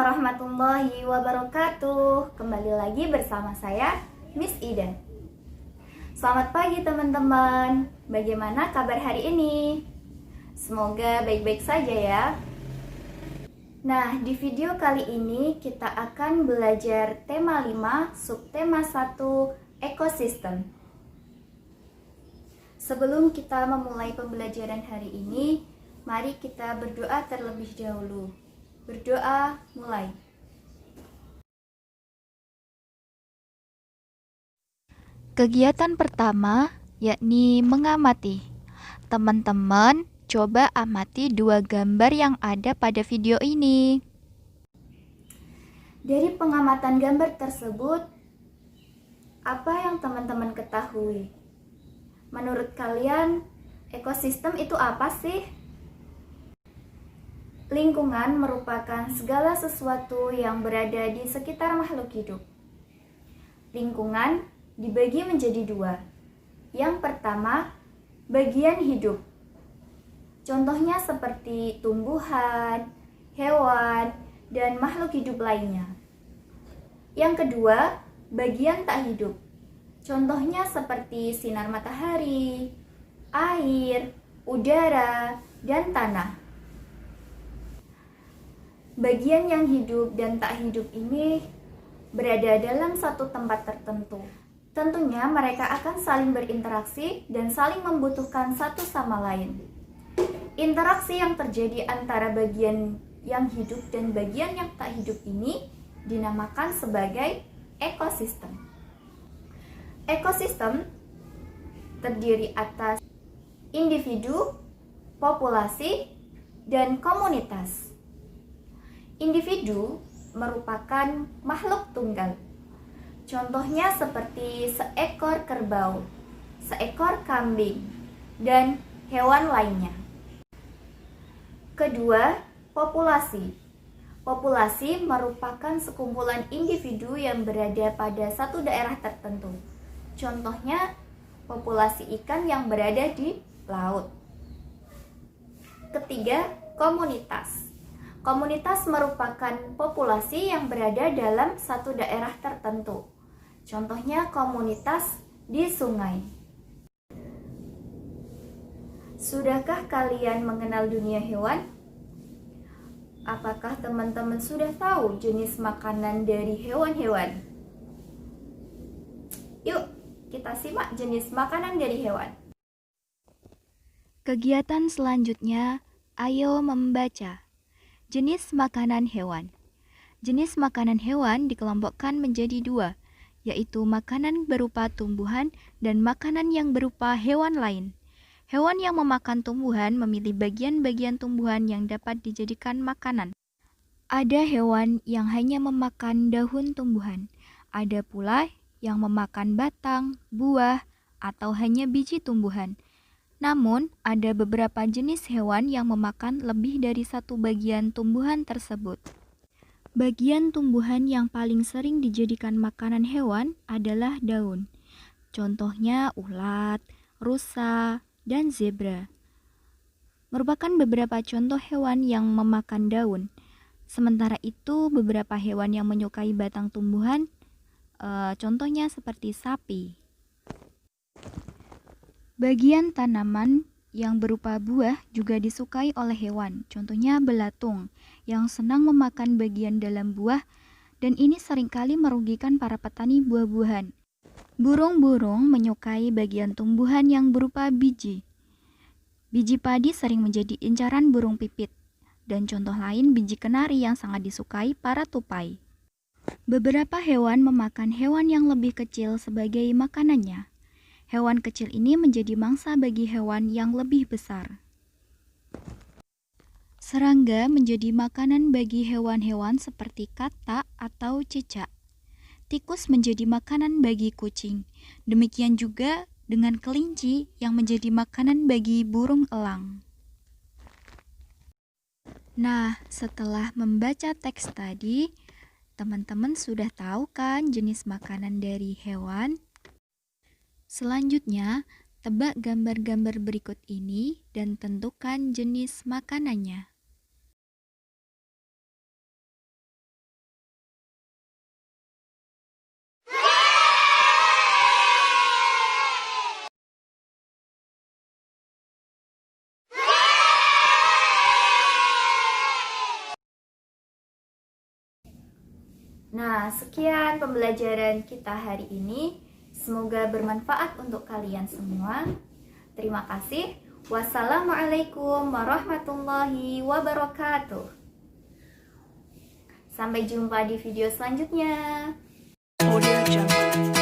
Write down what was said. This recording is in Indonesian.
warahmatullahi wabarakatuh. Kembali lagi bersama saya, Miss Ida. Selamat pagi teman-teman. Bagaimana kabar hari ini? Semoga baik-baik saja ya. Nah, di video kali ini kita akan belajar tema 5, subtema 1, ekosistem. Sebelum kita memulai pembelajaran hari ini, mari kita berdoa terlebih dahulu. Berdoa, mulai. Kegiatan pertama yakni mengamati. Teman-teman, coba amati dua gambar yang ada pada video ini. Dari pengamatan gambar tersebut, apa yang teman-teman ketahui? Menurut kalian, ekosistem itu apa sih? Lingkungan merupakan segala sesuatu yang berada di sekitar makhluk hidup. Lingkungan dibagi menjadi dua. Yang pertama, bagian hidup. Contohnya seperti tumbuhan, hewan, dan makhluk hidup lainnya. Yang kedua, bagian tak hidup. Contohnya seperti sinar matahari, air, udara, dan tanah. Bagian yang hidup dan tak hidup ini berada dalam satu tempat tertentu. Tentunya mereka akan saling berinteraksi dan saling membutuhkan satu sama lain. Interaksi yang terjadi antara bagian yang hidup dan bagian yang tak hidup ini dinamakan sebagai ekosistem. Ekosistem terdiri atas individu, populasi, dan komunitas. Individu merupakan makhluk tunggal. Contohnya seperti seekor kerbau, seekor kambing, dan hewan lainnya. Kedua, populasi. Populasi merupakan sekumpulan individu yang berada pada satu daerah tertentu. Contohnya, populasi ikan yang berada di laut. Ketiga, komunitas. Komunitas merupakan populasi yang berada dalam satu daerah tertentu. Contohnya komunitas di sungai. Sudahkah kalian mengenal dunia hewan? Apakah teman-teman sudah tahu jenis makanan dari hewan-hewan? Yuk, kita simak jenis makanan dari hewan. Kegiatan selanjutnya, ayo membaca. Jenis makanan hewan. Jenis makanan hewan dikelompokkan menjadi dua, yaitu makanan berupa tumbuhan dan makanan yang berupa hewan lain. Hewan yang memakan tumbuhan memilih bagian-bagian tumbuhan yang dapat dijadikan makanan. Ada hewan yang hanya memakan daun tumbuhan. Ada pula yang memakan batang, buah, atau hanya biji tumbuhan. Namun, ada beberapa jenis hewan yang memakan lebih dari satu bagian tumbuhan tersebut. Bagian tumbuhan yang paling sering dijadikan makanan hewan adalah daun. Contohnya ulat, rusa, dan zebra. Merupakan beberapa contoh hewan yang memakan daun. Sementara itu, beberapa hewan yang menyukai batang tumbuhan, contohnya seperti sapi. Bagian tanaman yang berupa buah juga disukai oleh hewan, contohnya belatung yang senang memakan bagian dalam buah dan ini seringkali merugikan para petani buah-buahan. Burung-burung menyukai bagian tumbuhan yang berupa biji. Biji padi sering menjadi incaran burung pipit dan contoh lain biji kenari yang sangat disukai para tupai. Beberapa hewan memakan hewan yang lebih kecil sebagai makanannya. Hewan kecil ini menjadi mangsa bagi hewan yang lebih besar. Serangga menjadi makanan bagi hewan-hewan seperti katak atau cicak. Tikus menjadi makanan bagi kucing. Demikian juga dengan kelinci yang menjadi makanan bagi burung elang. Nah, setelah membaca teks tadi, teman-teman sudah tahu kan jenis makanan dari hewan? Selanjutnya, tebak gambar-gambar berikut ini dan tentukan jenis makanannya. Nah, sekian pembelajaran kita hari ini. Semoga bermanfaat untuk kalian semua. Terima kasih. Wassalamualaikum warahmatullahi wabarakatuh. Sampai jumpa di video selanjutnya. Audio Jungle.